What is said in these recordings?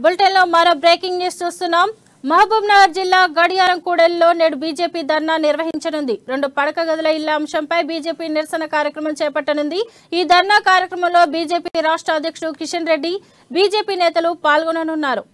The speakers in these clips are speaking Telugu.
బులెటిన్ లో మరో బ్రేకింగ్ న్యూస్ చూస్తున్నాం. మహబూబ్ నగర్ జిల్లా గడియారం కూడలిలో నేడు బీజేపీ ధర్నా నిర్వహించనుంది. 2 పడక గదుల ఇళ్ల అంశంపై బీజేపీ నిరసన కార్యక్రమం చేపట్టనుంది. ఈ ధర్నా కార్యక్రమంలో బీజేపీ రాష్ట్ర అధ్యక్షుడు కిషన్ రెడ్డి, బీజేపీ నేతలు పాల్గొననున్నారు.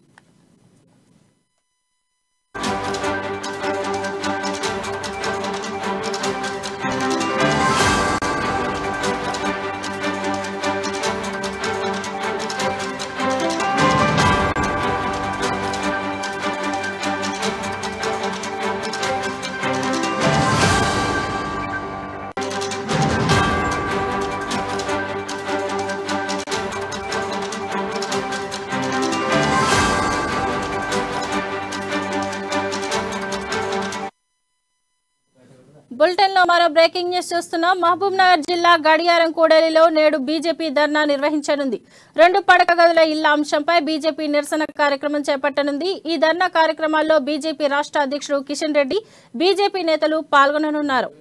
బులెటిన్ లో మరో బ్రేకింగ్ న్యూస్ చూస్తున్నాం. మహబూబ్ నగర్ జిల్లా గడియారం కూడలిలో నేడు బీజేపీ ధర్నా నిర్వహించనుంది. 2 పడక గదుల ఇళ్ల అంశంపై బీజేపీ నిరసన కార్యక్రమం చేపట్టనుంది. ఈ ధర్నా కార్యక్రమాల్లో బీజేపీ రాష్ట్ర అధ్యక్షుడు కిషన్ రెడ్డి, బీజేపీ నేతలు పాల్గొననున్నారు.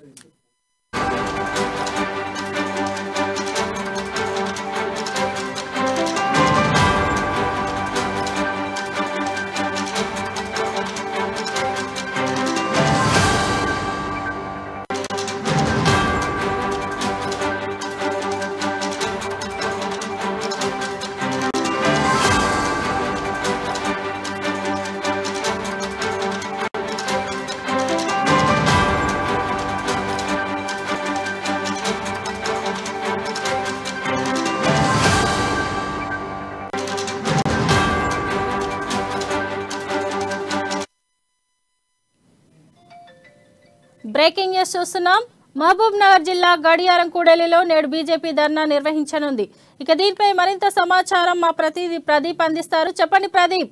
బ్రేకింగ్ న్యూస్ చూస్తున్నాం. మహబూబ్ నగర్ జిల్లా గడియారం కూడలిలో నేడు బీజేపీ ధర్నా నిర్వహించనుంది. ఇక దీనిపై మరింత సమాచారం మా ప్రతినిధి ప్రదీప్ అందిస్తారు. చెప్పండి ప్రదీప్.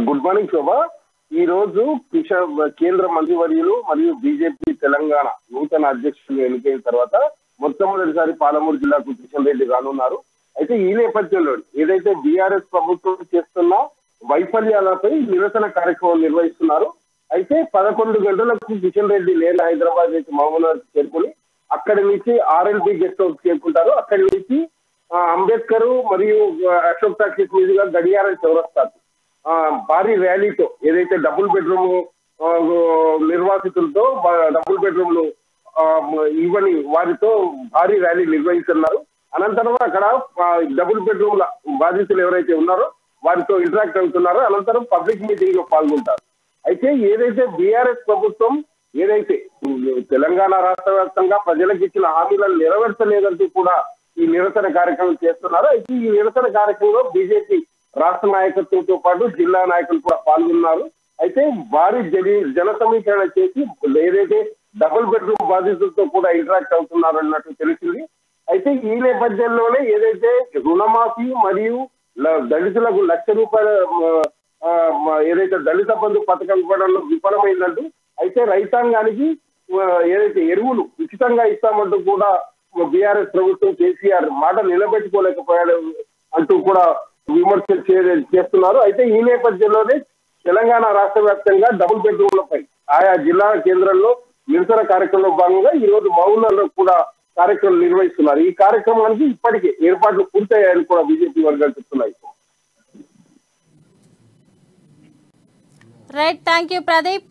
గుడ్ మార్నింగ్ శోభా. ఈ రోజు కేంద్ర మంత్రివర్యులు మరియు బీజేపీ తెలంగాణ నూతన అధ్యక్షులు ఎన్నికైన తర్వాత మొట్టమొదటిసారి పాలమూరు జిల్లాకు కిషన్ రెడ్డి రానున్నారు. అయితే ఈ నేపథ్యంలో ఏదైతే బీఆర్ఎస్ ప్రభుత్వం చేస్తున్న వైఫల్యాలపై నిరసన కార్యక్రమం నిర్వహిస్తున్నారు. అయితే 11 గంటలకు కిషన్ రెడ్డి లేని హైదరాబాద్ నుంచి మహబూబ్నగర్ చేరుకుని అక్కడి నుంచి RLB గెస్ట్ హౌస్ చేరుకుంటారు. అక్కడి నుంచి అంబేద్కర్ మరియు అశోక్ టాకీస్ మీదుగా గడియారం చౌరస్తాకు భారీ ర్యాలీతో ఏదైతే డబుల్ బెడ్రూమ్ నిర్వాసితులతో డబుల్ బెడ్రూమ్లు ఇవ్వని వారితో భారీ ర్యాలీ నిర్వహిస్తున్నారు. అనంతరం అక్కడ డబుల్ బెడ్రూమ్ల బాధితులు ఎవరైతే ఉన్నారో వారితో ఇంటరాక్ట్ అవుతున్నారో అనంతరం పబ్లిక్ మీటింగ్ లో పాల్గొంటారు. అయితే ఏదైతే బీఆర్ఎస్ ప్రభుత్వం ఏదైతే తెలంగాణ రాష్ట్ర వ్యాప్తంగా ప్రజలకు ఇచ్చిన హామీలను నెరవేర్చలేదంటూ కూడా ఈ నిరసన కార్యక్రమం చేస్తున్నారు. అయితే ఈ నిరసన కార్యక్రమంలో బీజేపీ రాష్ట్ర నాయకత్వంతో పాటు జిల్లా నాయకులు కూడా పాల్గొన్నారు. అయితే భారీ జన సమీకరణ చేసి ఏదైతే డబుల్ బెడ్రూమ్ బాధితులతో కూడా ఇంటరాక్ట్ అవుతున్నారు అన్నట్టు తెలిసింది. అయితే ఈ నేపథ్యంలోనే ఏదైతే రుణమాఫీ మరియు దళితులకు ₹1,00,000 ఏదైతే దళిత బంధు పథకం ఇవ్వడంలో విఫలమైందంటూ, అయితే రైతాంగానికి ఏదైతే ఎరువులు ఉచితంగా ఇస్తామంటూ కూడా బీఆర్ఎస్ ప్రభుత్వం కేసీఆర్ మాట నిలబెట్టుకోలేకపోయాడు అంటూ కూడా విమర్శలు చేస్తున్నారు. అయితే ఈ నేపథ్యంలోనే తెలంగాణ రాష్ట్ర వ్యాప్తంగా డబుల్ బెడ్రూమ్లపై ఆయా జిల్లా కేంద్రంలో నిరసన కార్యక్రమంలో భాగంగా ఈ రోజు మహబూబ్నగర్లో కూడా కార్యక్రమం నిర్వహిస్తున్నారు. ఈ కార్యక్రమానికి ఇప్పటికే ఏర్పాట్లు పూర్తయ్యాయని కూడా బీజేపీ వర్గాలు చెప్తున్నాయి. Right, thank you Pradeep.